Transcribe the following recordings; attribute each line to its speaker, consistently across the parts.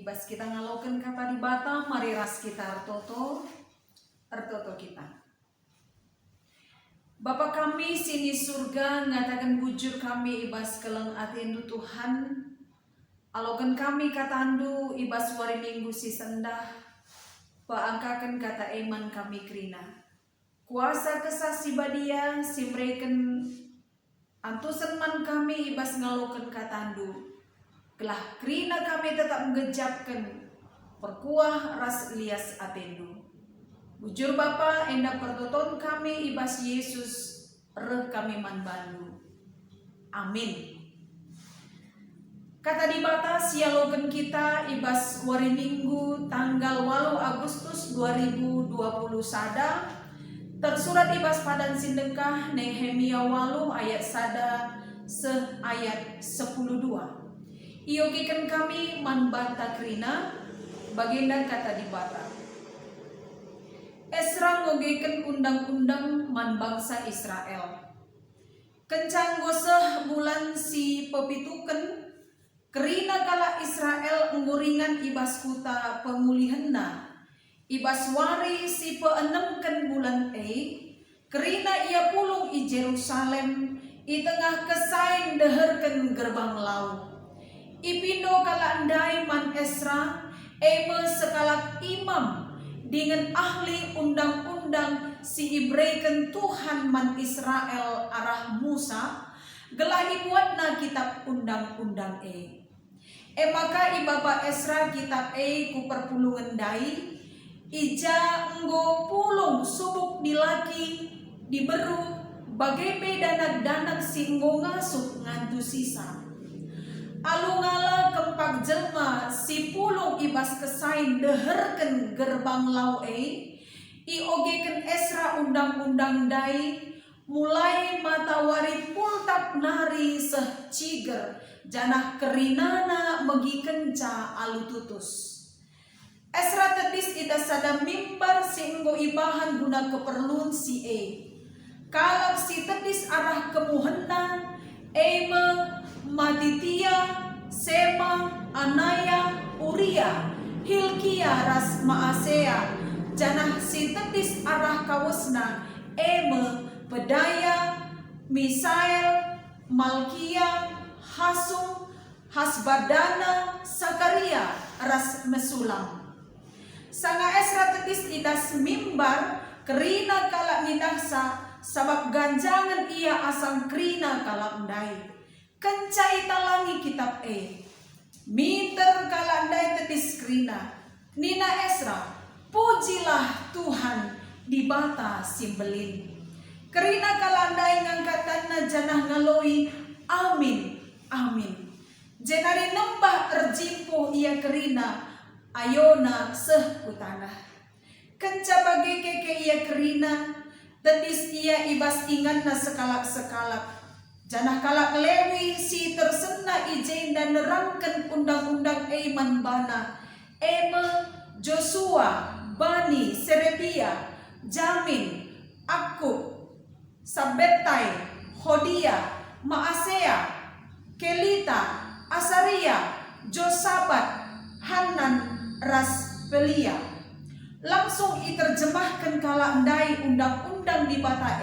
Speaker 1: Ibas kita ngaloken kata di bata, mari ras kita artoto kita. Bapa kami sini surga, ngatakan bujur kami ibas keleng atindu Tuhan. Alokan kami katandu ibas wari minggu si sendah. Paangkakan kata iman kami krina. Kuasa kesasi badia simreken antusan man kami ibas ngalokan katandu. Kelah krina kami tetap menggejapkan perkuah ras lias atendu. Bujur Bapa endak pertoton kami ibas Yesus reh kami manbandu. Amin. Kata di batas sialogen kita ibas wari minggu tanggal 8 Agustus 2020 sada tersurat ibas padan sindengkah Nehemia 8 ayat sada ayat 10:2. Iogikan kami manbanta krina baginda kata di bata. Esra ngogekan undang-undang man bangsa Israel. Kencang goseh bulan si pepituken kerina kala Israel nguringan ibas kuta pemulihanna. Ibas wari si peenemken bulan kerina ia pulung i Jerusalem i tengah kesain deherken gerbang laut. Ipindo kala andai man Esra eme sekalak imam dengan ahli undang-undang si ibreken Tuhan man Israel arah Musa gelah ibuatna kitab undang-undang maka ibaba Esra kitab ku perpulungan dai ija enggo pulung subuk dilaki diberu bagai danak-danak si enggo ngasuk ngantu sisa. Alungala kempak jelma si pulung ibas kesain deherken gerbang lau iogeken Esra undang-undang dai mulai matawari pultap nari seh ciger janah kerinana megi kenca alututus. Esra tetis ida sada mimbar singgo ibahan guna keperluan si kalak si tetis arah kemuhenna Matitia, Sema, Anaya, Uria, Hilkia ras Maasea, janah si tetis arah kawesna, Pedaya, Misael, Malkia, Hasum, Hasbadana, Sakaria ras Mesulam. Sanga Esra tetis idas mimbar kerina kalak nidaksa sabab ganjangan ia asang krina kalak ndai. Kencai talangi kitab Miter kalandai tetis krina. Nina Esra, pujilah Tuhan di bata simbelin. Kerina kalandai ngangkatanna janah ngaloi. Amin, amin. Jenari nembah erjimpuh ia kerina. Ayona seh kutanah. Kenca bagi keke ia kerina. Tetis ia ibas inganna sekalak-sekalak. Janah kalak Lewi si tersena ijen dan nerangkan undang-undang man bana. Joshua, Bani, Serebia, Jamin, Akub, Sabetai, Hodia, Maasea, Kelita, Asaria, Josabat, Hanan, ras Pelia. Langsung iterjemahkan kalak ndai undang-undang di bata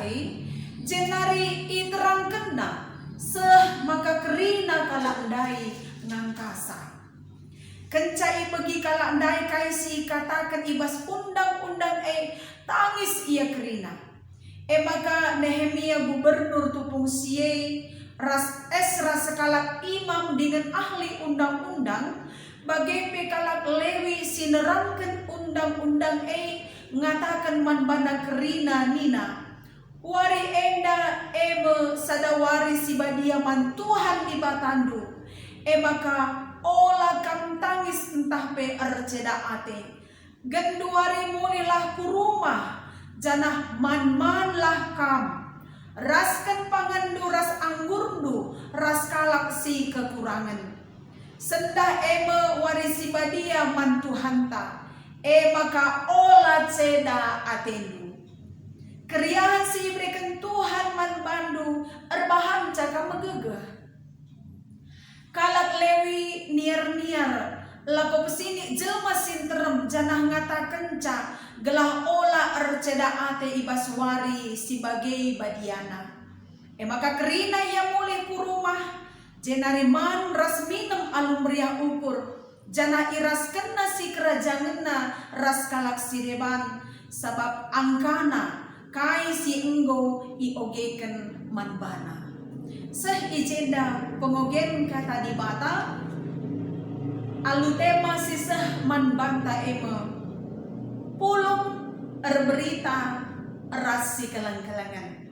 Speaker 1: jenari iterangkenna seh maka kerina kalak ndai ngangkasa. Kencai pergi kalak ndai kaisi katakan ibas undang-undang tangis ia kerina. Maka Nehemia gubernur tupung sie ras Esra sekalak imam dengan ahli undang-undang bagai pekalak Lewi sinerangkan undang-undang ngatakan manbana kerina nina. Wari enda sadawari si badiaman Tuhan di batandu. Maka ola kam tangis entah pe arceda ate. Genduari munilah ku rumah janah man lah kam. Raskan pangandu ras anggurdu ras kalak si kekurangan. Sendah wari si badiaman Tuhanta. Maka ola ceda atendu. Keriahan si berikan Tuhan man bandu erbahan caka megegeh. Kalak Lewi niar-niar Lako pesini jelma sinterem janah ngata kenca gelah ola erceda ate ibaswari sebagai badiana. Maka kerina ia mulai ku rumah jenariman ras minum alumriah ukur jana iras kena si kerajangenna ras kalak si deban sabab angkana kai si enggo iogeken manbana. Seh ijenda pengogen kata di bata alu tema sisah manbanta ema pulung berita ras si kelang-kelangan.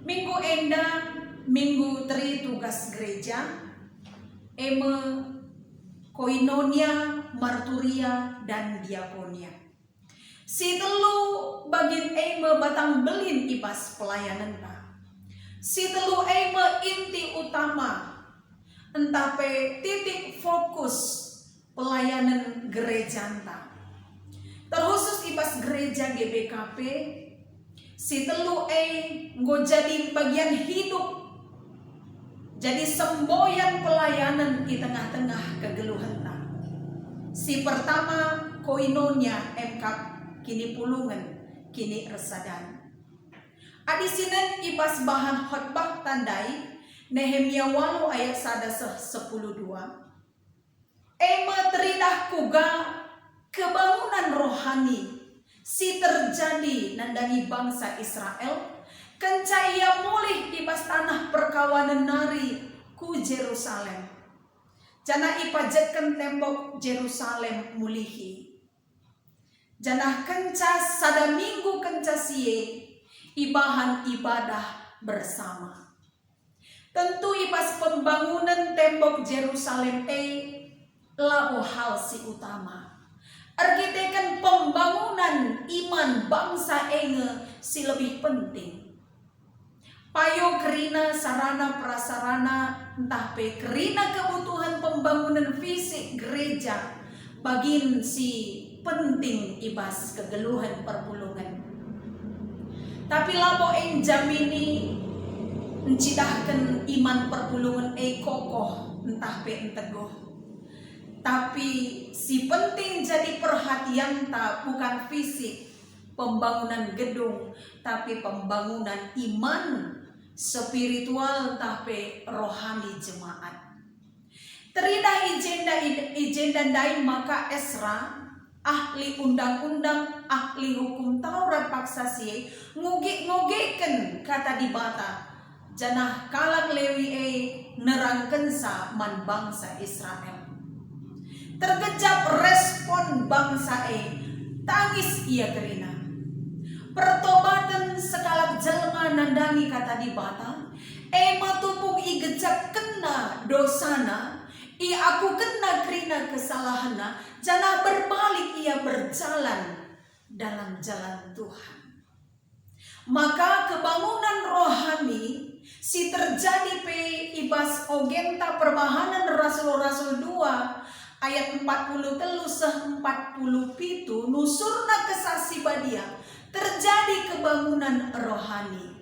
Speaker 1: Minggu enda minggu tri tugas gereja eme koinonia, marturia, dan diakonia. Si telu bagin eme batang belin ipas pelayanan ta. Si telu eme inti utama entah pe titik fokus pelayanan gereja ta. Terkhusus ipas gereja GBKP si telu nggo jadi bagian hidup, jadi semboyan pelayanan di tengah-tengah kegeluhan ta. Si pertama koinonia MK kini pulungan, kini resadan. Adisinan ibas bahan khotbah tandai Nehemia 8 ayat 1:10-2. Ema teridah kuga kebangunan rohani si terjadi nandani bangsa Israel kencaya mulih ibas tanah perkawanan nari ku Jerusalem. Jana ipajetkan tembok Jerusalem mulihi. Janah kenca sada minggu kenca siye ibahan ibadah bersama. Tentu ipas pembangunan tembok Jerusalem labo hal si utama. Arkitekan pembangunan iman bangsa si lebih penting. Payo kerina sarana prasarana entah pe kerina kebutuhan pembangunan fisik gereja bagin si penting ibas kegeluhan perpulungan. Tapi labo jamini mencidahkan iman perpulungan kokoh entah pe entegoh. Tapi si penting jadi perhatian tak bukan fisik pembangunan gedung, tapi pembangunan iman spiritual entah pe rohani jemaat. Teridah ijenda dai maka Esra ahli undang-undang, ahli hukum Taurat paksa sie ngugik-ngugikkan kata di bata janah kalang Lewi nerangken sa man bangsa Israel. Terkejap respon bangsa tangis ia kerina. Pertobatan sekalap jelma nandani kata di bata matupung igejak kena dosana aku kena kerina kesalahana janah berbalik ia berjalan dalam jalan Tuhan. Maka kebangunan rohani si terjadi pe ibas ogenta perbahanan Rasul-Rasul 2 ayat 43-47 nusurna kesasi badia terjadi kebangunan rohani.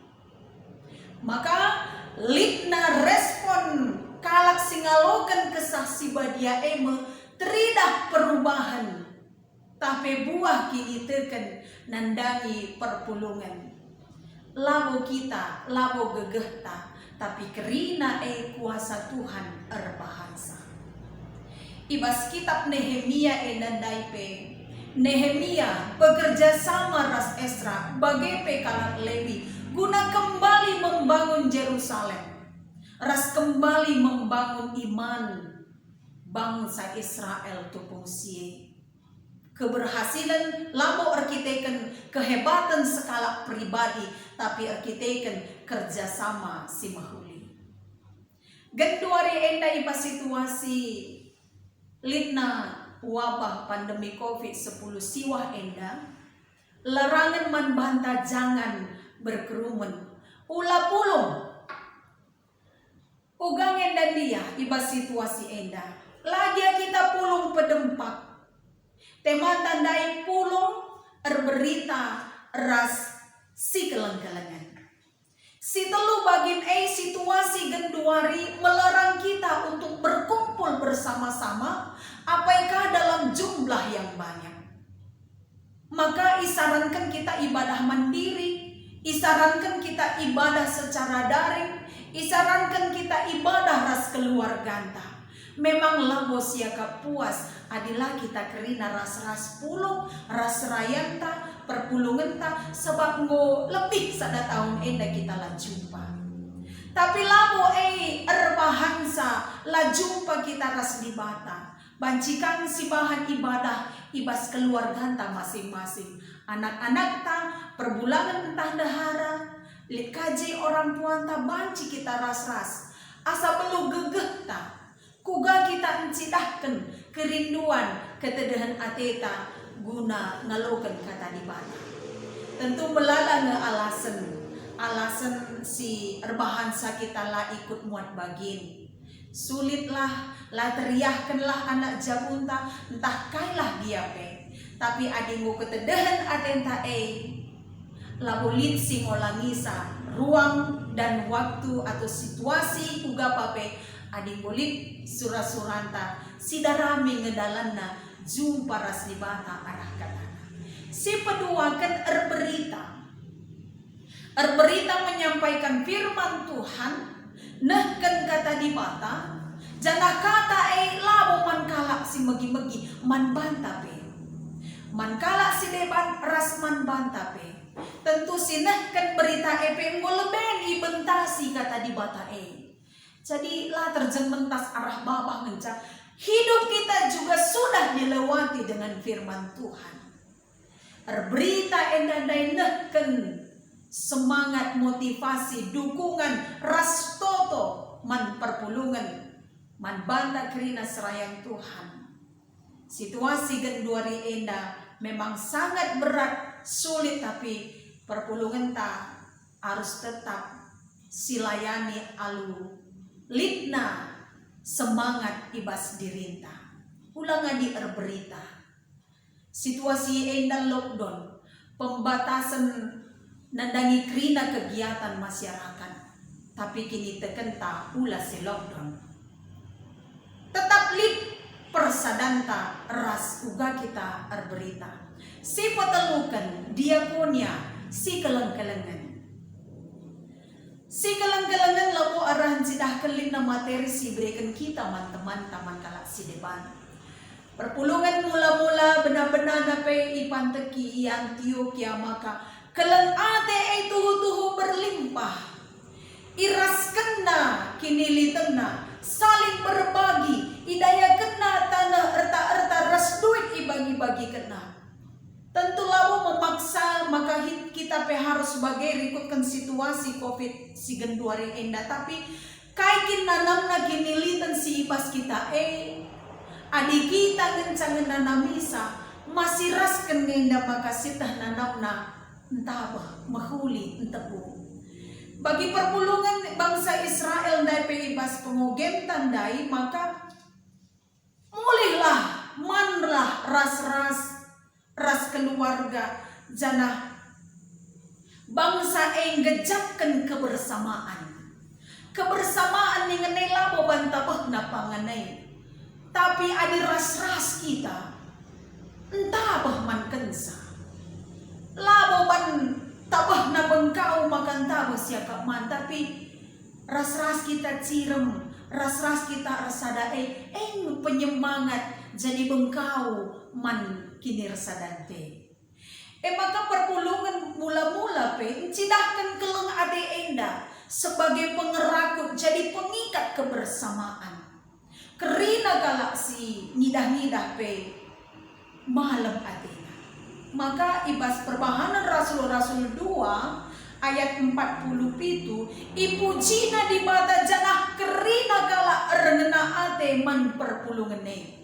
Speaker 1: Maka litna respon kalak singalokan kesah si badia teridah perubahan tapi buah kini teken nandangi perpulungan. Labo kita, labo gegehta, tapi kerina kuasa Tuhan erbahasa. Ibas kitab Nehemia nandai pe Nehemia bekerja sama ras Esra bagai pe kalak Lewi guna kembali membangun Jerusalem. Ras kembali membangun iman bangsa Israel tupung sie. Keberhasilan labo arkiteken kehebatan skala pribadi tapi arkiteken kerjasama si mahuli. Genduari enda iba situasi litna wabah pandemi COVID-10 siwah enda larangan manbanta jangan berkerumun ula pulung ugang enda dia iba situasi enda lagi kita pulung pedempak teman tandai pulung berita ras si keleng-kelengan si telu bagin situasi genduari melarang kita untuk berkumpul bersama-sama apa jumlah yang banyak. Maka isarankan kita ibadah mandiri, isarankan kita ibadah secara daring, isarankan kita ibadah ras keluarganta. Memang labo siaka puas adalah kita kerina ras pulung, ras rayanta, perpulungenta, sebab ngo lebih sada tahun enda kita la jumpa. Tapi labo erbahansa la jumpa kita ras di bata. Bancikan si bahan ibadah ibas keluarganta masing-masing. Anak-anak ta perbulangan entah dahara, lit kaji orang puanta banci kita ras-ras. Asa perlu gegeh ta. Kuga kita encidahkan kerinduan ketedahan ateta guna ngalokan kata di bata. Tentu melala nge alasan si erbahansa kita lah ikut muat bagin. Sulitlah, lah teriahkanlah anak jabunta, entah kailah dia pe. Tapi adingmu ketedahan atenta labulit si ngolangisa ruang dan waktu atau situasi uga pape ading bolit surah-suranta sidarami ngedalanna jumpa ras libata arah katana. Si peduakan erberita menyampaikan firman Tuhan, nehken kata di bata, janah kata labo man kalak si megi-megi man banta pe. Man kalak si deban ras man banta pe. Tentu si nehken berita pe ngoleben ibentasi kata di bata Jadi lah terjeng mentas arah babah ngencak. Hidup kita juga sudah dilewati dengan firman Tuhan. Berita endandai nehken semangat, motivasi, dukungan, ras toto man perpulungan, man banta kerina serayang Tuhan. Situasi genduari enda memang sangat berat, sulit, tapi perpulungan ta harus tetap silayani alu litna semangat ibas dirinta. Ulangan di berita. Situasi enda lockdown, pembatasan nandangi kerina kegiatan masyarakat, tapi kini tekenta ulah si lockdown. Tetap lit persadanta ras uga kita berita. Si patelukan diakonia si keleng-kelengan. Si keleng-kelengan lapo arahan sidah kelin na materi si berikan kita man-teman taman kalak si depan. Perpulungan mula-mula benar-benar nape ipanteki Antioquia maka keleng ate tuhu-tuhu berlimpah. Iras kena kini litena saling berbagi. Idaya kena tanah erta-erta ras duit ibagi-bagi kena. Tentu lalu memaksa maka kita harus sebagai ikutkan situasi COVID si genduari enda. Tapi kaikin nanamna kini liten si ibas kita adik kita ngencang nanamisa masih ras kenenda maka sitah nanamna entah mahuli entebu. Bagi perpulungan bangsa Israel dai peibas pengogem tandai maka mulihlah manlah ras keluarga janah bangsa ngejapkan kebersamaan yang ngenela bobantabah napanganai. Tapi ada ras kita entah bah man kensa labo ban tabah na bengkau makan tabah siapa man. Tapi ras kita cirem, ras kita rasada penyemangat jadi bengkau man kini rasadante. Maka perpulungan mula-mula cidahkan keleng ade enda sebagai pengerakut jadi pengikat kebersamaan. Kerina galak si nidah-nidah malam adena. Maka ibas perbahanan Rasul-Rasul 2 ayat 47 ipujina di bata janah kerina galak rengena ate man perpulungene.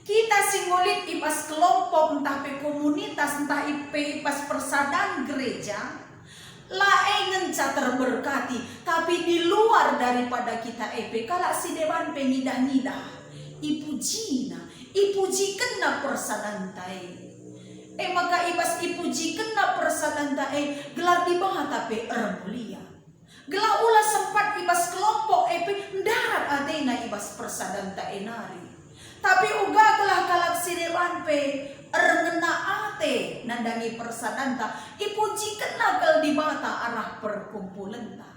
Speaker 1: Kita singolit ibas kelompok entah komunitas entah ibas persadaan gereja la ngenca terberkati, tapi di luar daripada kita kala si dewan pengidah-nidah ipuji kena persadantai maka ibas ipuji kena persadantai gelar di bawah tapi mulia gelar ulah sempat ibas kelompok darat adena ibas persadantai nari Tapi uga gelah kalak sideban pe erngena ate nandangi persadanta ipujikan nakal di mata arah perkumpulan ta.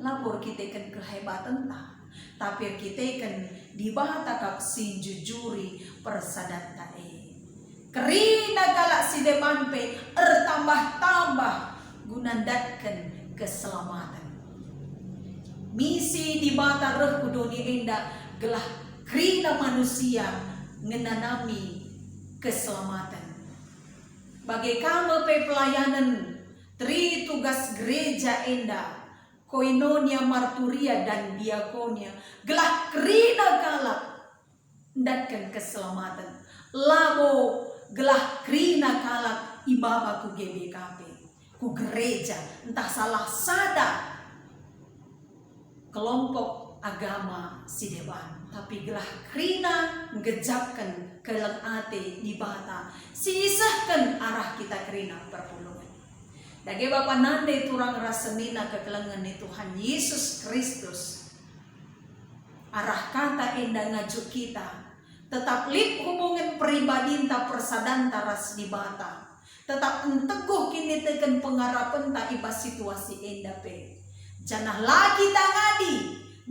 Speaker 1: Lapor kita kan kehebatan ta. Tapi kita kan di bata kap sinjujuri persadanta Kerina galak si depan pe tambah-tambah gunandatkan keselamatan. Misi di bata reh kudoni enda gelah kerina manusia ngenanami keselamatan. Bagai kamu pe pelayanan tri tugas gereja enda koinonia marturia dan diakonia gelah kerina galak ndatkan keselamatan. Labo gelah krina kalak ibaba ku GBKP ku gereja entah salah sada kelompok agama sideban, tapi gelah krina ngejapkan keleng ate di bata sisahkan arah kita krina perpulungan. Dage bapa nande turang rasemina kekelengan ni Tuhan Yesus Kristus arah kata enda ngajuk kita tetap lip hubungan pribadi ta persadanta ras di bata. Tetap enteguh kini tekan pengarapan ta ibas situasi enda pe. Janah lagi tangadi,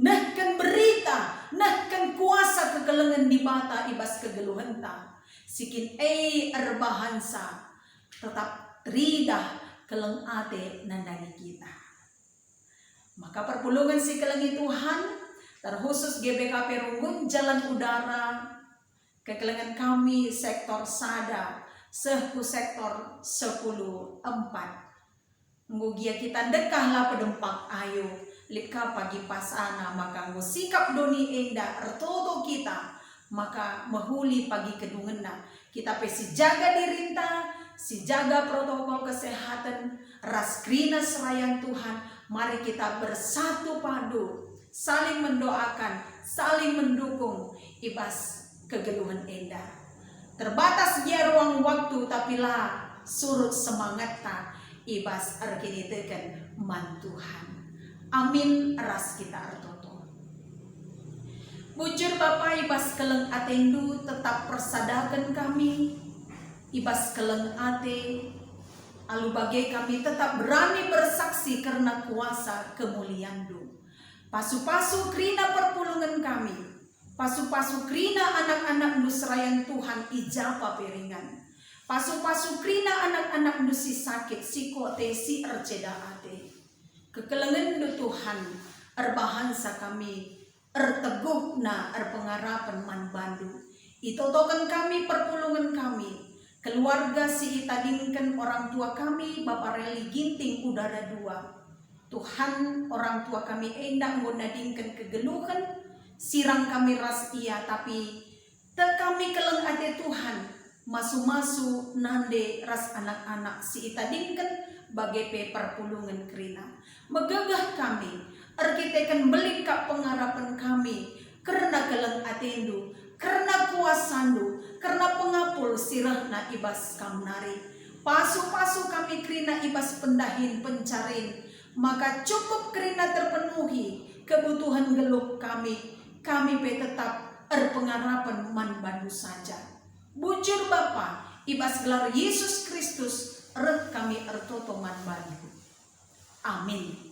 Speaker 1: nahkan berita, nahkan kuasa kegelengan di bata ibas kegeluhan ta. Sikin erbahansa, tetap ridah keleng ate nandangi kita. Maka perpulungan si kelengi Tuhan, terkhusus GBKP Runggun Jalan Udara, kekelengan kami sektor sada sehu sektor 10-4 ngugia kita dekahlah pedempak ayo lika pagi pasana maka ngu sikap doni enda ertoto kita maka mehuli pagi kedungena kita pesi jaga dirinta si jaga protokol kesehatan ras krina serayang Tuhan. Mari kita bersatu padu saling mendoakan saling mendukung ibas kegeluhan enda. Terbatas dia ruang waktu tapi lah surut semangat ta ibas arkini teken man Tuhan. Amin ras kita artoto. Bujur Bapa ibas keleng atendu tetap persadakan kami ibas keleng ate alu bagai kami tetap berani bersaksi karena kuasa kemuliaan-Du. Pasu-pasu krina perpulungan kami. Pasu-pasu krina anak-anak nusrayan Tuhan ijapa piringan. Pasu-pasu krina anak-anak nusi sakit si kote si erceda ate. Kekelengan du Tuhan erbahansa kami erteguh na erpengarapan man bandu. Itotokan kami perpulungan kami. Keluarga si itadingkan orang tua kami Bapak Reli Ginting Udara 2. Tuhan orang tua kami endak ngunadingkan kegeluhan. Sirang kami ras ia tapi tak kami keleng ade Tuhan masu-masu nande ras anak-anak si itadingkan bagai pe perpulungan krina megagah kami arkitekan belikap pengharapan kami karena keleng atendu karena kuasandu karena pengapul sirahna ibas kamnari pasu-pasu kami krina ibas pendahin pencarin maka cukup krina terpenuhi kebutuhan geluk kami pe tetap erpengarapan man bandu saja. Bujur Bapa, ibas gelar Yesus Kristus, kami ertoto man bandu. Amin.